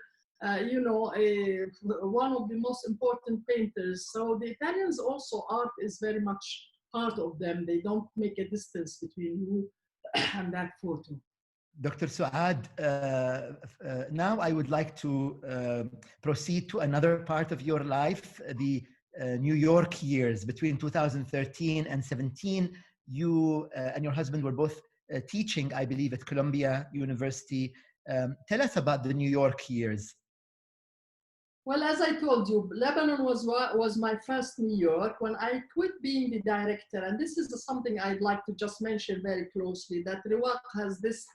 you know, one of the most important painters. So the Italians also, art is very much part of them. They don't make a distance between you and that photo. Dr. Suad, now I would like to proceed to another part of your life, the New York years. Between 2013 and 17, you and your husband were both teaching, I believe, at Columbia University. Tell us about the New York years. Well, as I told you, Lebanon was my first New York. When I quit being the director, and this is something I'd like to just mention very closely, that RIWAQ has this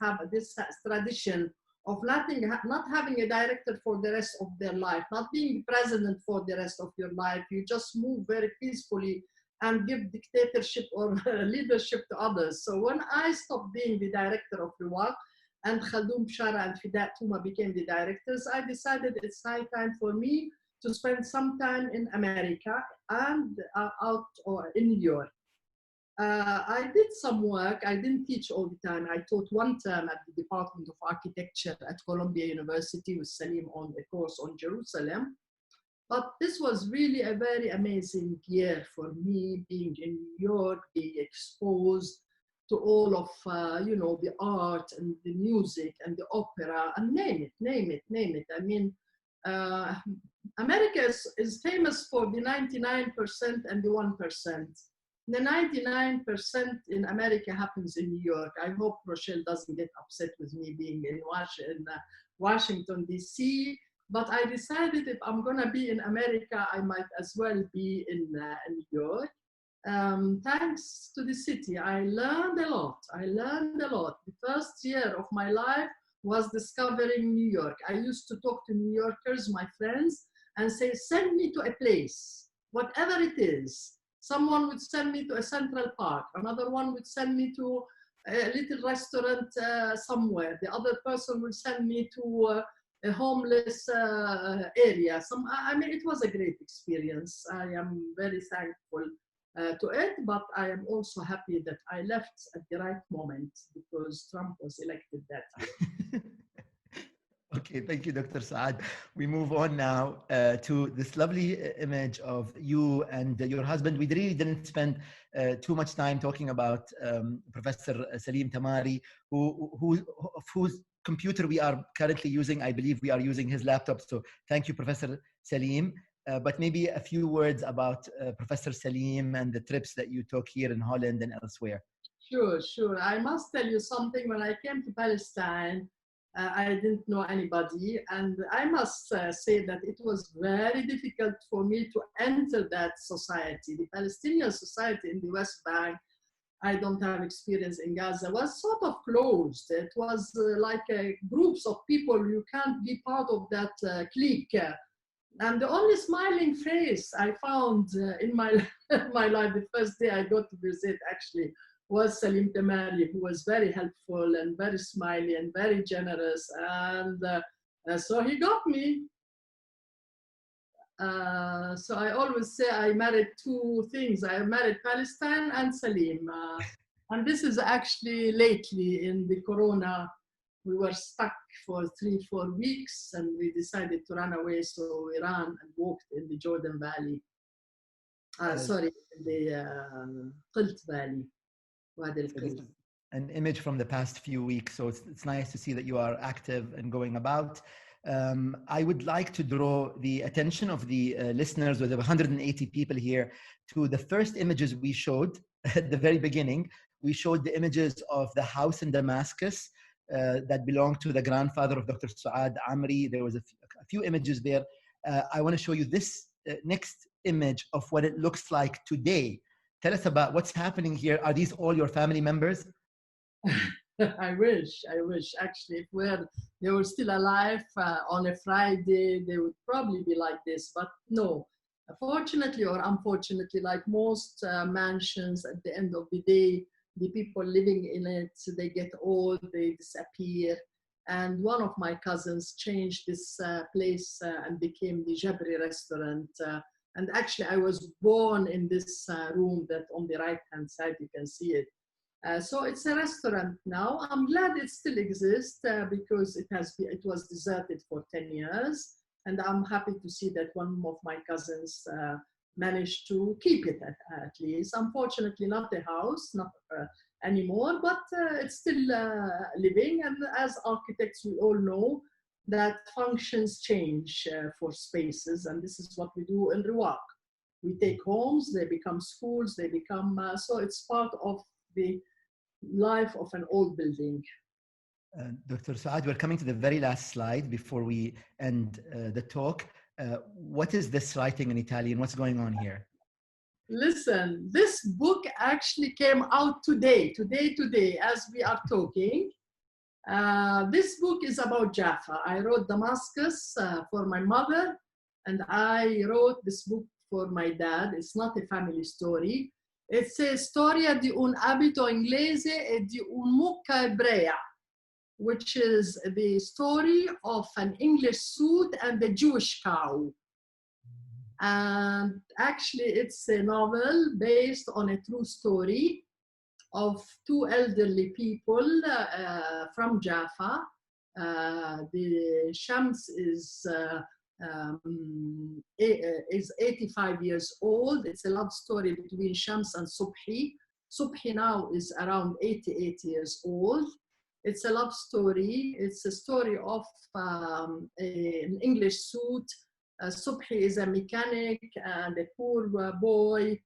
tradition of not having a director for the rest of their life, not being the president for the rest of your life. You just move very peacefully and give dictatorship or leadership to others. So when I stopped being the director of RIWAQ, and Khaldoun Bshara and Fidat Touma became the directors, I decided it's high time for me to spend some time in America and out or in New York. I did some work. I didn't teach all the time. I taught one term at the Department of Architecture at Columbia University with Salim on a course on Jerusalem. But this was really a very amazing year for me, being in New York, being exposed to all of, the art and the music and the opera, and name it. I mean, uh, America is famous for the 99% and the 1%. The 99% in America happens in New York. I hope Rochelle doesn't get upset with me being in Washington, D.C., but I decided if I'm gonna be in America, I might as well be in New York. Thanks to the city, I learned a lot. The first year of my life was discovering New York. I used to talk to New Yorkers, my friends, and say, send me to a place, whatever it is. Someone would send me to a Central Park. Another one would send me to a little restaurant somewhere. The other person would send me to a homeless area. I mean, it was a great experience. I am very thankful to it, but I am also happy that I left at the right moment because Trump was elected that year. Okay, thank you, Dr. Saad. We move on now to this lovely image of you and your husband. We really didn't spend too much time talking about Professor Salim Tamari, whose computer we are currently using. I believe we are using his laptop. So thank you, Professor Salim. But maybe a few words about Professor Salim and the trips that you took here in Holland and elsewhere. Sure. I must tell you something. When I came to Palestine, I didn't know anybody. And I must say that it was very difficult for me to enter that society. The Palestinian society in the West Bank, I don't have experience in Gaza, was sort of closed. It was like groups of people. You can't be part of that clique. And the only smiling face I found in my life, the first day I got to visit actually, was Salim Tamari, who was very helpful and very smiley and very generous. And so he got me. So I always say I married two things. I married Palestine and Salim. And this is actually lately in the Corona. We were stuck for 3-4 weeks and we decided to run away. So we ran and walked in the Jordan Valley. The Qilt Valley. An image from the past few weeks. So it's nice to see that you are active and going about. I would like to draw the attention of the listeners, with 180 people here, to the first images we showed at the very beginning. We showed the images of the house in Damascus that belonged to the grandfather of Dr. Suad Amiry. There was a few images there. I want to show you this next image of what it looks like today. Tell us about what's happening here. Are these all your family members? I wish. Actually, if they were still alive on a Friday, they would probably be like this. But no, fortunately or unfortunately, like most mansions, at the end of the day, the people living in it, they get old, they disappear. And one of my cousins changed this place and became the Jabri restaurant. And actually, I was born in this room that on the right-hand side, you can see it. So it's a restaurant now. I'm glad it still exists because it was deserted for 10 years. And I'm happy to see that one of my cousins managed to keep it at least. Unfortunately, not the house, not anymore, but it's still living. And as architects, we all know that functions change for spaces, and this is what we do in RIWAQ. We take homes, they become schools, they become, so it's part of the life of an old building. Dr. Saad, we're coming to the very last slide before we end the talk. What is this writing in Italian? What's going on here? Listen, this book actually came out today, as we are talking. This book is about Jaffa. I wrote Damascus for my mother, and I wrote this book for my dad. It's not a family story. It's a storia di un abito inglese e di un mucca ebrea, which is the story of an English suit and a Jewish cow. And actually, it's a novel based on a true story of two elderly people from Jaffa. The Shams is is 85 years old. It's a love story between Shams and Subhi. Subhi now is around 88 years old. It's a love story. It's a story of an English suit. Subhi is a mechanic and a poor boy,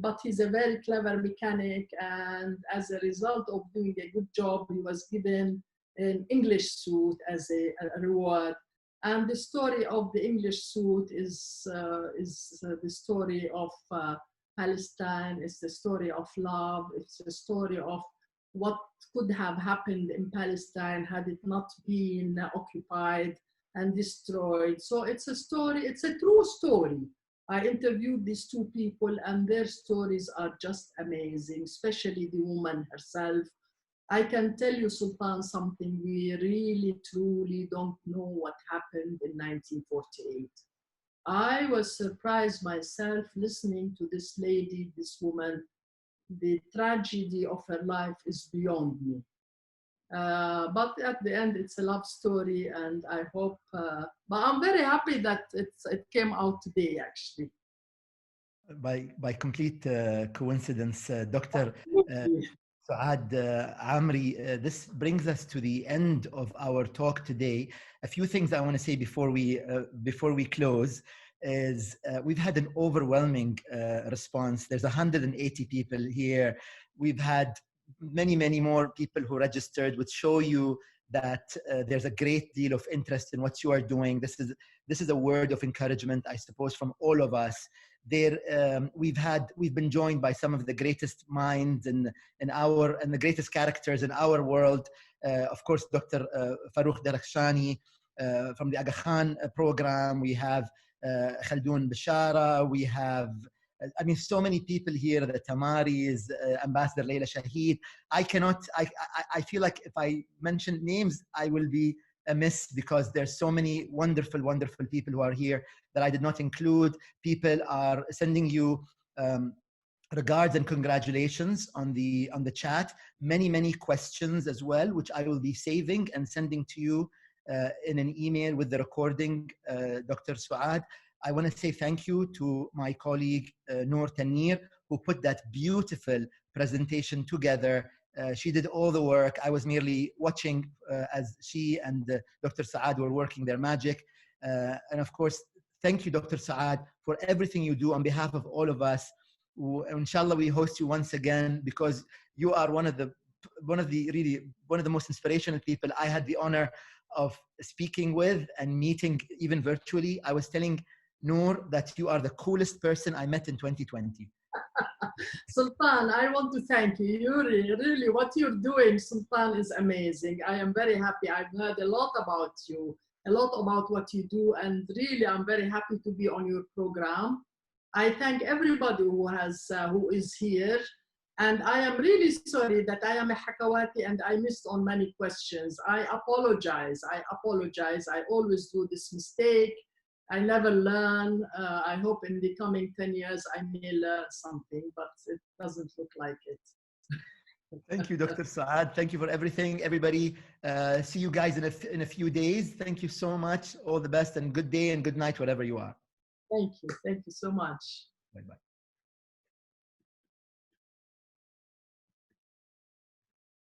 but he's a very clever mechanic. And as a result of doing a good job, he was given an English suit as a reward. And the story of the English suit is the story of Palestine. It's the story of love. It's the story of what could have happened in Palestine had it not been occupied and destroyed. So it's a story, it's a true story. I interviewed these two people and their stories are just amazing, especially the woman herself. I can tell you, Sultan, something. We really, truly don't know what happened in 1948. I was surprised myself listening to this lady, this woman. The tragedy of her life is beyond me. But at the end, it's a love story, and I hope, but I'm very happy that it came out today, actually. By complete coincidence, Dr. Suad Amiry, this brings us to the end of our talk today. A few things I want to say before we close is we've had an overwhelming response. There's 180 people here. We've had many more people who registered, which show you that there's a great deal of interest in what you are doing. This is a word of encouragement, I suppose, from all of us. We've been joined by some of the greatest minds and the greatest characters in our world. Of course, Dr. Farouk Darkhshani from the Aga Khan program. We have Khaldoon Bishara. We have, I mean, so many people here. The Tamaris, Ambassador Leila Shahid. I feel like if I mention names, I will be amiss because there's so many wonderful people who are here that I did not include. People are sending you regards and congratulations on the chat. Many questions as well, which I will be saving and sending to you in an email with the recording, Dr. Suad. I want to say thank you to my colleague Noor Tanir, who put that beautiful presentation together. She did all the work. I was merely watching as she and Dr. Saad were working their magic. And of course, thank you, Dr. Saad, for everything you do on behalf of all of us. Inshallah, we host you once again because you are one of the most inspirational people I had the honor of speaking with and meeting even virtually. I was telling Noor that you are the coolest person I met in 2020. Sultan, I want to thank you. You really, what you're doing, Sultan, is amazing. I am very happy. I've heard a lot about you, a lot about what you do, and really, I'm very happy to be on your program. I thank everybody who is here, and I am really sorry that I am a Hakawati and I missed on many questions. I apologize. I always do this mistake. I never learn. I hope in the coming 10 years I may learn something, but it doesn't look like it. Thank you, Dr. Saad. Thank you for everything, everybody. See you guys in a few days. Thank you so much. All the best and good day and good night, wherever you are. Thank you. Thank you so much. Bye-bye.